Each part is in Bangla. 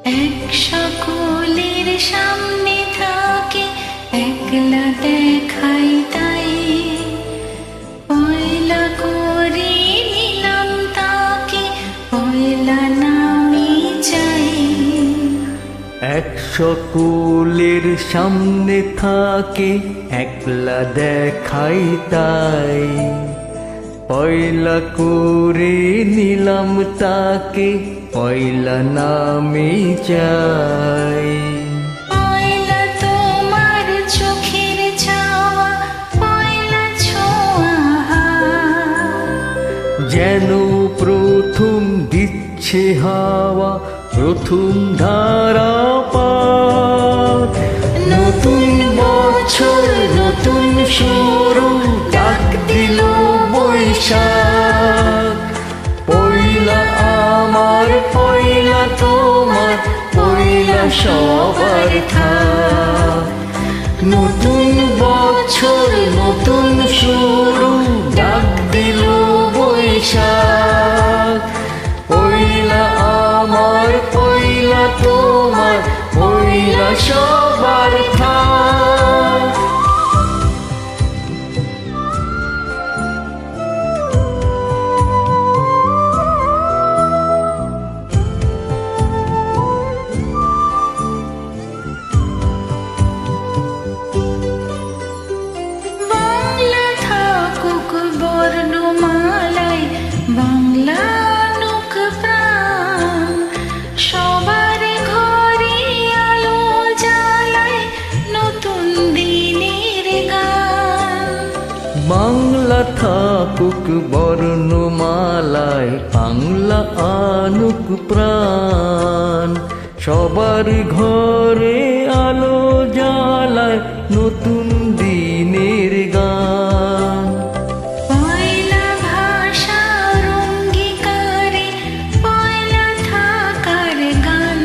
এক সকলের সামনে থাকে একলা দেখাই তাই, পয়লা করে নিলাম তাকে পয়লা নামে চাই। এক সকলের সামনে থাকে একলা দেখাই তাই, পয়লা করে নিলাম তাকে পয়লা নামে চাই। পয়লা তোমার চোখের ছাওয়া, পয়লা ছোঁয়া, যেন প্রথম দিচ্ছে হাওয়া, প্রথম ধারা পাত। নতুন বছর নতুন শুরু, ডাক দিল বৈশাখ। পয়লা আমার পয়লা তোমার, পয়লা সবার থাক। নতুন বছর নতুন শুরু, ডাক দিল বৈশাখ। পয়লা আমার পয়লা তোমার, পয়লা সবার থাক। বাংলা থাকুক বর্ণমালায়, বাংলা আনুক প্রাণ, সবার ঘরে আলো জ্বালায় নতুন দিনের গান। বাংলা থাকুক বর্ণমালায়, বাংলা আনুক প্রাণ, সবার ঘরে আলো জ্বালায় নতুন দিনের গান। পয়লা ভাষার অঙ্গীকারে পয়লা থাকার গান,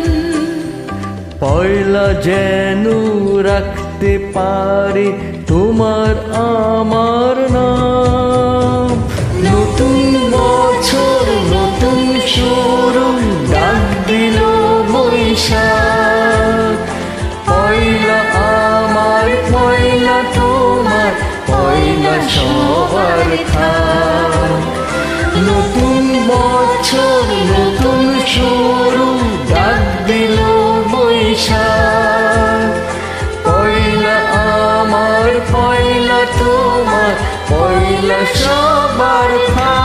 পয়লা যেন রাখতে পারে তোমার আমার নাম। নতুন বছর নতুন শুরু, ডাক দিল বৈশাখ। পয়লা আমার পয়লা তোমার, পয়লা সবার থাক। নতুন বছর নতুন শুরু, ডাক দিল বৈশাখ। পয়লা আমার পয়লা তোমার, পয়লা সবার থাক।